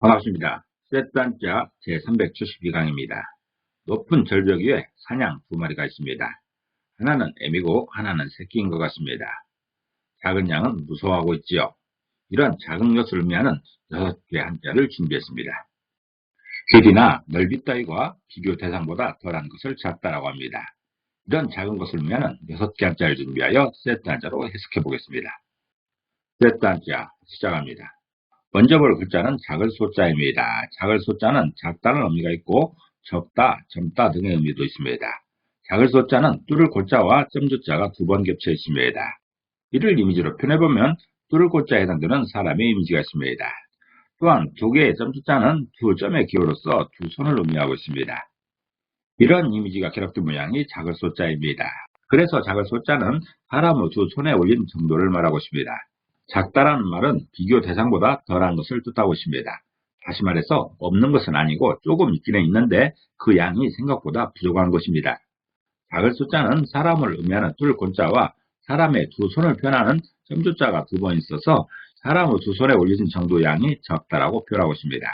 반갑습니다. 셋단자 제372강입니다. 높은 절벽 위에 사냥 두 마리가 있습니다. 하나는 애미고 하나는 새끼인 것 같습니다. 작은 양은 무서워하고 있지요. 이런 작은 것을 의미하는 6개의 한자를 준비했습니다. 길이나 넓이 따위가 비교 대상보다 덜한 것을 작다라고 합니다. 이런 작은 것을 의미하는 6개 한자를 준비하여 셋단자로 해석해 보겠습니다. 셋단자 시작합니다. 먼저 볼 글자는 작을 소자입니다. 작을 소자는 작다는 의미가 있고 적다, 젊다 등의 의미도 있습니다. 작을 소자는 뚫을 골자와 점조자가 두 번 겹쳐 있습니다. 이를 이미지로 표현해보면 뚫을 골자에 해당되는 사람의 이미지가 있습니다. 또한 두 개의 점조자는 두 점의 기호로서 두 손을 의미하고 있습니다. 이런 이미지가 결합된 모양이 작을 소자입니다. 그래서 작을 소자는 사람의 두 손에 올린 정도를 말하고 있습니다. 작다라는 말은 비교 대상보다 덜한 것을 뜻하고 있습니다. 다시 말해서 없는 것은 아니고 조금 있기는 있는데 그 양이 생각보다 부족한 것입니다. 작을 숫자는 사람을 의미하는 뚫골자와 사람의 두 손을 표현하는 점조자가 두 번 있어서 사람의 두 손에 올려진 정도 양이 적다라고 표현하고 있습니다.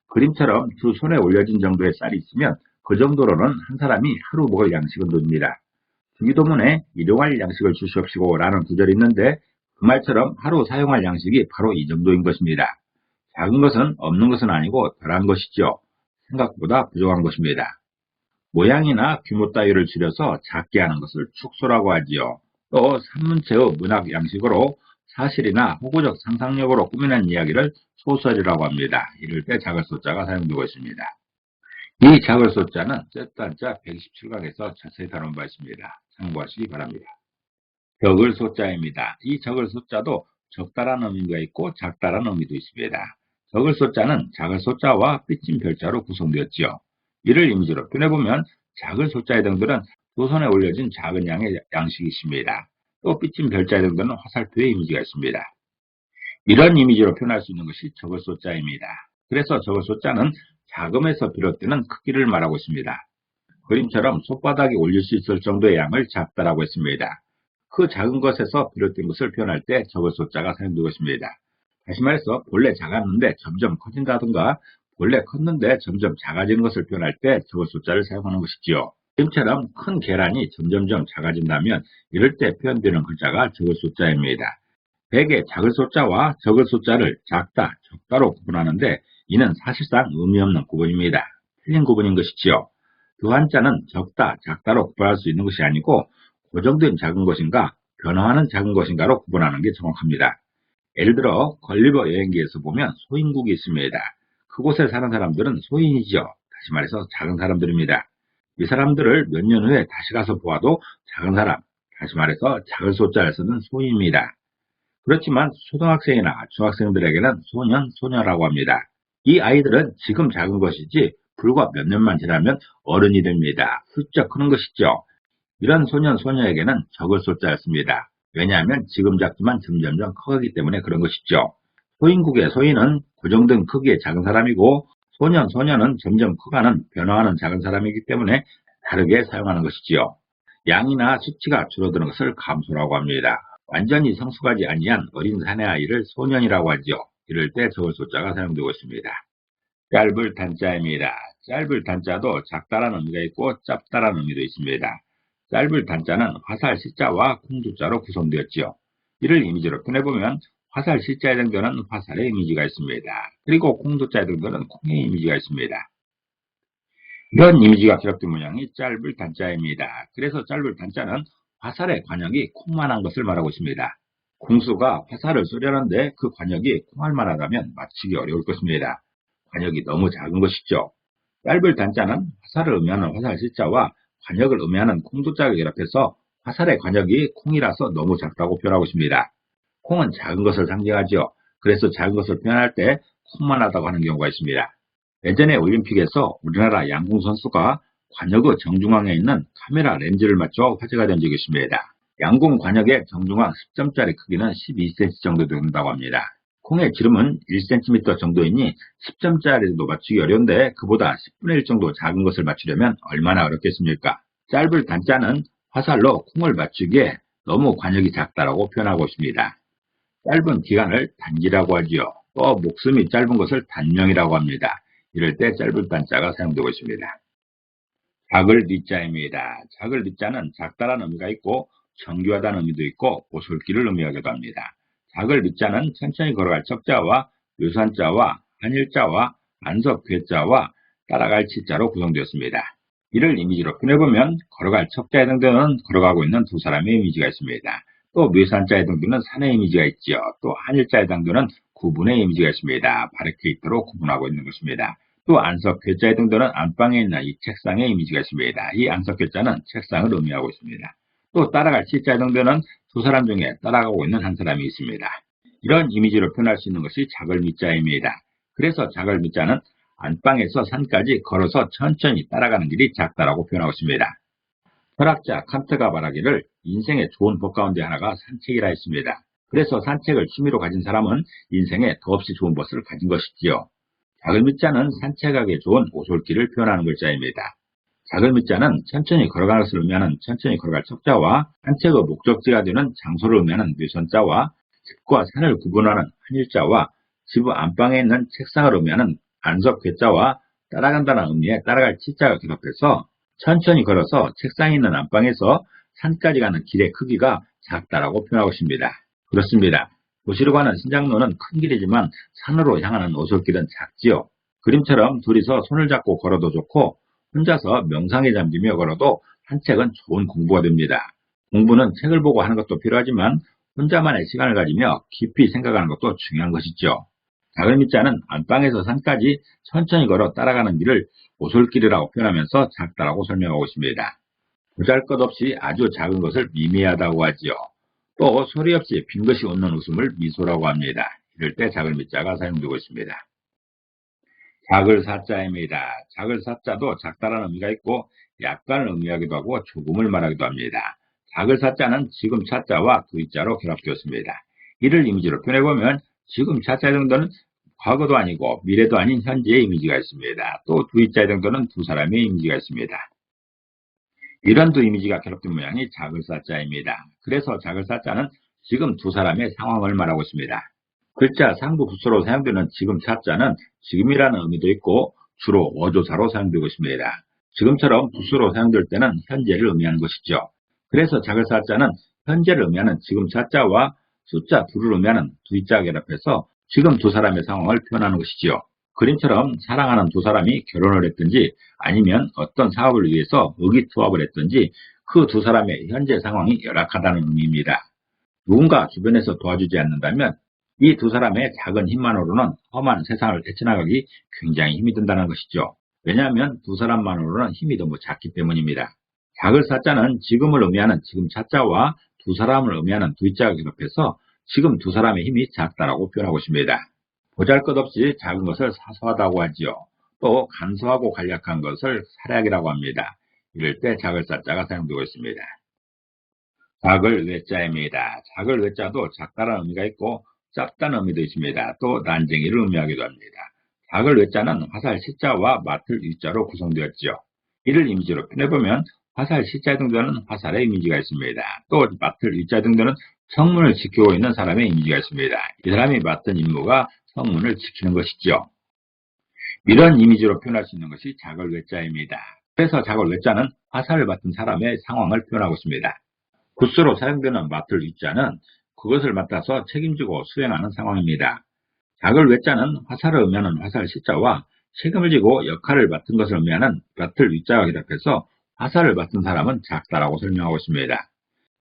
그림처럼 두 손에 올려진 정도의 쌀이 있으면 그 정도로는 한 사람이 하루 먹을 양식은 됩니다. 주기도문에 일용할 양식을 주시옵시고 라는 구절이 있는데 그 말처럼 하루 사용할 양식이 바로 이 정도인 것입니다. 작은 것은 없는 것은 아니고 덜한 것이죠. 생각보다 부족한 것입니다. 모양이나 규모 따위를 줄여서 작게 하는 것을 축소라고 하지요. 또 산문체의 문학 양식으로 사실이나 호구적 상상력으로 꾸며낸 이야기를 소설이라고 합니다. 이럴 때 작을 소자가 사용되고 있습니다. 이 작을 소자는 셋단자 127강에서 자세히 다룬 바 있습니다. 참고하시기 바랍니다. 적을 소자입니다. 이 적을 소자도 적다라는 의미가 있고 작다라는 의미도 있습니다. 적을 소자는 작을 소자와 삐진 별자로 구성되었지요. 이를 이미지로 표현해보면 작을 소자의 등들은 두 손에 올려진 작은 양의 양식이 있습니다. 또 삐진 별자의 등들은 화살표의 이미지가 있습니다. 이런 이미지로 표현할 수 있는 것이 적을 소자입니다. 그래서 적을 소자는 작음에서 비롯되는 크기를 말하고 있습니다. 그림처럼 손바닥에 올릴 수 있을 정도의 양을 작다라고 했습니다. 그 작은 것에서 비롯된 것을 표현할 때 적을 소자가 사용되고 있습니다. 다시 말해서 본래 작았는데 점점 커진다든가 본래 컸는데 점점 작아지는 것을 표현할 때 적을 소자를 사용하는 것이지요. 지금처럼 큰 계란이 점점점 작아진다면 이럴 때 표현되는 글자가 적을 소자입니다. 백의 작을 소자와 적을 소자를 작다, 적다로 구분하는데 이는 사실상 의미 없는 구분입니다. 틀린 구분인 것이지요. 두 한자는 적다, 작다로 구분할 수 있는 것이 아니고 고정된 작은 것인가, 변화하는 작은 것인가로 구분하는 게 정확합니다. 예를 들어 걸리버 여행기에서 보면 소인국이 있습니다. 그곳에 사는 사람들은 소인이죠. 다시 말해서 작은 사람들입니다. 이 사람들을 몇 년 후에 다시 가서 보아도 작은 사람, 다시 말해서 작을 소자를 쓰는 소인입니다. 그렇지만 초등학생이나 중학생들에게는 소년, 소녀라고 합니다. 이 아이들은 지금 작은 것이지 불과 몇 년만 지나면 어른이 됩니다. 훌쩍 크는 것이죠. 이런 소년, 소녀에게는 적을 소자를 씁니다. 왜냐하면 지금 작지만 점점점 커가기 때문에 그런 것이죠. 소인국의 소인은 고정된 크기의 작은 사람이고 소년, 소녀는 점점 커가는 변화하는 작은 사람이기 때문에 다르게 사용하는 것이지요. 양이나 수치가 줄어드는 것을 감소라고 합니다. 완전히 성숙하지 아니한 어린 사내 아이를 소년이라고 하지요. 이럴 때 적을 소자가 사용되고 있습니다. 짧을 단자입니다. 짧을 단자도 작다라는 의미가 있고 짧다라는 의미도 있습니다. 짧을 단자는 화살 시자와 콩두자로 구성되었지요. 이를 이미지로 표현해보면 화살 시자에 해당되는 화살의 이미지가 있습니다. 그리고 콩두자에 해당되는 콩의 이미지가 있습니다. 이런 이미지가 결합된 모양이 짧을 단자입니다. 그래서 짧을 단자는 화살의 관역이 콩만한 것을 말하고 있습니다. 궁수가 화살을 쏘려는데 그 관역이 콩알만 하다면 맞추기 어려울 것입니다. 관역이 너무 작은 것이죠. 짧을 단자는 화살을 의미하는 화살 시자와 관역을 의미하는 콩두자를 결합해서 화살의 관역이 콩이라서 너무 작다고 표현하고 있습니다. 콩은 작은 것을 상징하죠. 그래서 작은 것을 표현할 때 콩만하다고 하는 경우가 있습니다. 예전에 올림픽에서 우리나라 양궁 선수가 관역의 정중앙에 있는 카메라 렌즈를 맞춰 화제가 된 적이 있습니다. 양궁 관역의 정중앙 10점짜리 크기는 12cm 정도 된다고 합니다. 콩의 지름은 1cm 정도이니 10점짜리도 맞추기 어려운데 그보다 10분의 1 정도 작은 것을 맞추려면 얼마나 어렵겠습니까? 짧을 단자는 화살로 콩을 맞추기에 너무 관역이 작다라고 표현하고 있습니다. 짧은 기간을 단기라고 하지요. 또 목숨이 짧은 것을 단명이라고 합니다. 이럴 때 짧을 단자가 사용되고 있습니다. 작을 리자입니다. 작을 리자는 작다라는 의미가 있고 정교하다는 의미도 있고 오솔길을 의미하기도 합니다. 작을 리자는 천천히 걸어갈 척자와 묘산자와 한일자와 안석 괴자와 따라갈 치자로 구성되었습니다. 이를 이미지로 표현해보면 걸어갈 척자에 해당되는 걸어가고 있는 두 사람의 이미지가 있습니다. 또 묘산자에 해당되는 산의 이미지가 있지요. 또 한일자에 해당되는 구분의 이미지가 있습니다. 바리케이트로 구분하고 있는 것입니다. 또 안석 괴자에 해당되는 안방에 있는 이 책상의 이미지가 있습니다. 이 안석 괴자는 책상을 의미하고 있습니다. 또 따라갈 치자에 해당되는 두 사람 중에 따라가고 있는 한 사람이 있습니다. 이런 이미지로 표현할 수 있는 것이 작을 미자입니다. 그래서 작을 미자는 안방에서 산까지 걸어서 천천히 따라가는 길이 작다라고 표현하고 있습니다. 철학자 칸트가 말하기를 인생의 좋은 법 가운데 하나가 산책이라 했습니다. 그래서 산책을 취미로 가진 사람은 인생에 더없이 좋은 것을 가진 것이지요. 작을 미자는 산책하기에 좋은 오솔길을 표현하는 글자입니다. 작을 미자는 천천히 걸어가는 것을 의미하는 천천히 걸어갈 척자와 산책의 목적지가 되는 장소를 의미하는 묘선자와 집과 산을 구분하는 한일자와 집 안방에 있는 책상을 의미하는 안석 괴자와 따라간다는 의미의 따라갈 치자가 결합해서 천천히 걸어서 책상에 있는 안방에서 산까지 가는 길의 크기가 작다라고 표현하고 있습니다. 그렇습니다. 도시로 가는 신장로는 큰 길이지만 산으로 향하는 오솔길은 작지요. 그림처럼 둘이서 손을 잡고 걸어도 좋고 혼자서 명상에 잠기며 걸어도 산책은 좋은 공부가 됩니다. 공부는 책을 보고 하는 것도 필요하지만 혼자만의 시간을 가지며 깊이 생각하는 것도 중요한 것이죠. 작을 미자는 안방에서 산까지 천천히 걸어 따라가는 길을 오솔길이라고 표현하면서 작다라고 설명하고 있습니다. 보잘것없이 아주 작은 것을 미미하다고 하지요. 또 소리 없이 빙긋이 웃는 웃음을 미소라고 합니다. 이럴 때 작을 미자가 사용되고 있습니다. 작을 사자입니다. 작을 사자도 작다라는 의미가 있고 약간을 의미하기도 하고 조금을 말하기도 합니다. 작을 사자는 지금 차자와 두이자로 결합되었습니다. 이를 이미지로 표현해보면 지금 차자 정도는 과거도 아니고 미래도 아닌 현재의 이미지가 있습니다. 또 두이자 정도는 두 사람의 이미지가 있습니다. 이런 두 이미지가 결합된 모양이 작을 사자입니다. 그래서 작을 사자는 지금 두 사람의 상황을 말하고 있습니다. 글자 상부 부수로 사용되는 지금 차자는 지금이라는 의미도 있고 주로 어조사로 사용되고 있습니다. 지금처럼 부수로 사용될 때는 현재를 의미하는 것이죠. 그래서 작을 사자는 현재를 의미하는 지금 차자와 숫자 2를 의미하는 두이자가 결합해서 지금 두 사람의 상황을 표현하는 것이지요. 그림처럼 사랑하는 두 사람이 결혼을 했든지 아니면 어떤 사업을 위해서 의기투합을 했든지 그 두 사람의 현재 상황이 열악하다는 의미입니다. 누군가 주변에서 도와주지 않는다면 이 두 사람의 작은 힘만으로는 험한 세상을 헤쳐나가기 굉장히 힘이 든다는 것이죠. 왜냐하면 두 사람만으로는 힘이 너무 작기 때문입니다. 작을 사자는 지금을 의미하는 지금 차자와 두 사람을 의미하는 두이자가 결합해서 지금 두 사람의 힘이 작다라고 표현하고 있습니다. 보잘것없이 작은 것을 사소하다고 하지요. 또 간소하고 간략한 것을 사략이라고 합니다. 이럴 때 작을 사자가 사용되고 있습니다. 작을 외자입니다. 작을 외자도 작다는 의미가 있고 작다는 의미도 있습니다. 또 난쟁이를 의미하기도 합니다. 작을 외자는 화살 시자와 맡을 유자로 구성되었지요. 이를 이미지로 표현해보면 화살 시자 등도는 화살의 이미지가 있습니다. 또 맡을 유자 등도는 성문을 지키고 있는 사람의 이미지가 있습니다. 이 사람이 맡은 임무가 성문을 지키는 것이지요. 이런 이미지로 표현할 수 있는 것이 작을 외자입니다. 그래서 작을 외자는 화살을 맡은 사람의 상황을 표현하고 있습니다. 굿수로 사용되는 맡을 유자는 그것을 맡아서 책임지고 수행하는 상황입니다. 작을 외자는 화살을 의미하는 화살 시자와 책임을 지고 역할을 맡은 것을 의미하는 맡을 유자가 결합해서 화살을 맡은 사람은 작다라고 설명하고 있습니다.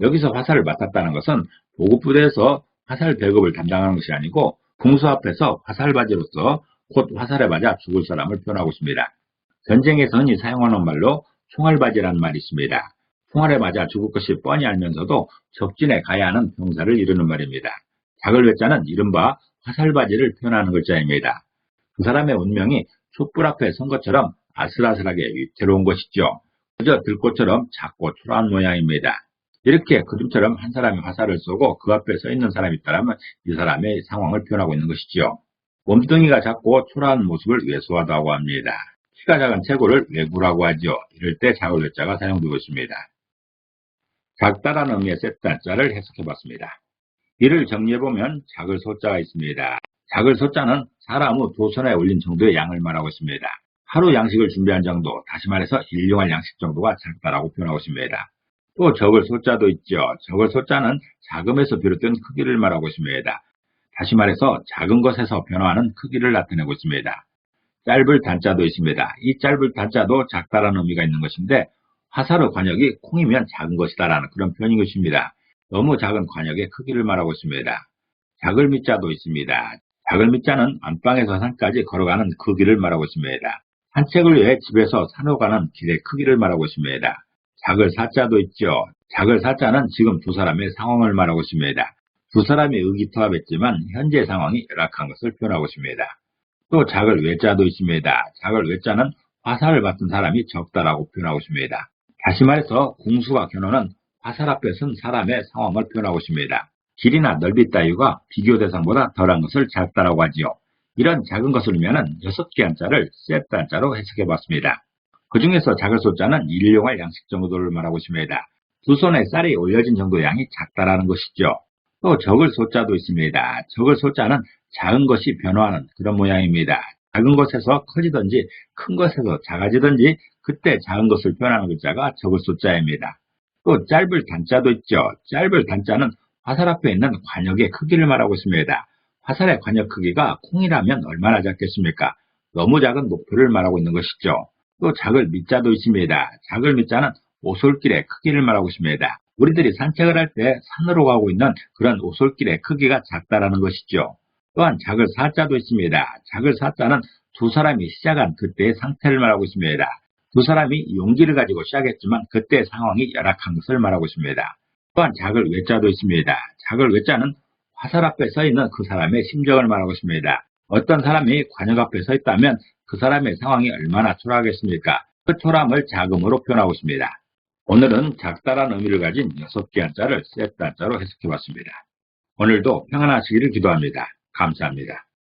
여기서 화살을 맡았다는 것은 보급부대에서 화살 배급을 담당하는 것이 아니고 궁수 앞에서 화살바지로서 곧 화살에 맞아 죽을 사람을 표현하고 있습니다. 전쟁에서 흔히 사용하는 말로 총알바지라는 말이 있습니다. 총알에 맞아 죽을 것이 뻔히 알면서도 적진에 가야 하는 병사를 이루는 말입니다. 작을 외자는 이른바 화살바지를 표현하는 글자입니다. 그 사람의 운명이 촛불 앞에 선 것처럼 아슬아슬하게 위태로운 것이죠. 그저 들꽃처럼 작고 초라한 모양입니다. 이렇게 그림처럼 한 사람이 화살을 쏘고 그 앞에 서 있는 사람이 있다면 이 사람의 상황을 표현하고 있는 것이죠. 몸뚱이가 작고 초라한 모습을 외소하다고 합니다. 키가 작은 체구를 외구라고 하죠. 이럴 때 작을 외자가 사용되고 있습니다. 작다라는 의미의 세트자를 해석해봤습니다. 이를 정리해보면 작을 소자가 있습니다. 작을 소자는 사람 후 두 손에 올린 정도의 양을 말하고 있습니다. 하루 양식을 준비한 정도, 다시 말해서 일용할 양식 정도가 작다라고 표현하고 있습니다. 또 적을 소자도 있죠. 적을 소자는 자금에서 비롯된 크기를 말하고 있습니다. 다시 말해서 작은 것에서 변화하는 크기를 나타내고 있습니다. 짧을 단자도 있습니다. 이 짧을 단자도 작다라는 의미가 있는 것인데 화살의 관역이 콩이면 작은 것이다라는 그런 표현인 것입니다. 너무 작은 관역의 크기를 말하고 있습니다. 작을 미자도 있습니다. 작을 미자는 안방에서 산까지 걸어가는 그 길을 말하고 있습니다. 산책을 위해 집에서 산으로 가는 길의 크기를 말하고 있습니다. 작을 사자도 있죠. 작을 사자는 지금 두 사람의 상황을 말하고 있습니다. 두 사람이 의기투합했지만 현재 상황이 열악한 것을 표현하고 있습니다. 또 작을 외자도 있습니다. 작을 외자는 화살을 받은 사람이 적다라고 표현하고 있습니다. 다시 말해서 궁수와 견호는 화살 앞에 선 사람의 상황을 표현하고 있습니다. 길이나 넓이 따위가 비교 대상보다 덜한 것을 작다라고 하지요. 이런 작은 것을 의미하는 6개 한자를 세트 한자로 해석해 봤습니다. 그 중에서 작을 소자는 일용할 양식 정도를 말하고 있습니다. 두 손에 쌀이 올려진 정도의 양이 작다라는 것이죠. 또 적을 소자도 있습니다. 적을 소자는 작은 것이 변화하는 그런 모양입니다. 작은 것에서 커지든지 큰 것에서 작아지든지 그때 작은 것을 표현하는 글자가 적을 소자입니다. 또 짧을 단자도 있죠. 짧을 단자는 화살 앞에 있는 관역의 크기를 말하고 있습니다. 화살의 관역 크기가 콩이라면 얼마나 작겠습니까? 너무 작은 높이를 말하고 있는 것이죠. 또 작을 밑자도 있습니다. 작을 밑자는 오솔길의 크기를 말하고 있습니다. 우리들이 산책을 할 때 산으로 가고 있는 그런 오솔길의 크기가 작다라는 것이죠. 또한 작을 사자도 있습니다. 작을 사자는 두 사람이 시작한 그때의 상태를 말하고 있습니다. 두 사람이 용기를 가지고 시작했지만 그때 상황이 열악한 것을 말하고 있습니다. 또한 작을 외자도 있습니다. 작을 외자는 화살 앞에 서 있는 그 사람의 심정을 말하고 있습니다. 어떤 사람이 관역 앞에 서 있다면 그 사람의 상황이 얼마나 초라하겠습니까? 그 초라함을 작음으로 표현하고 있습니다. 오늘은 작다란 의미를 가진 6개 한자를 세트 한자로 해석해 봤습니다. 오늘도 평안하시기를 기도합니다. 감사합니다.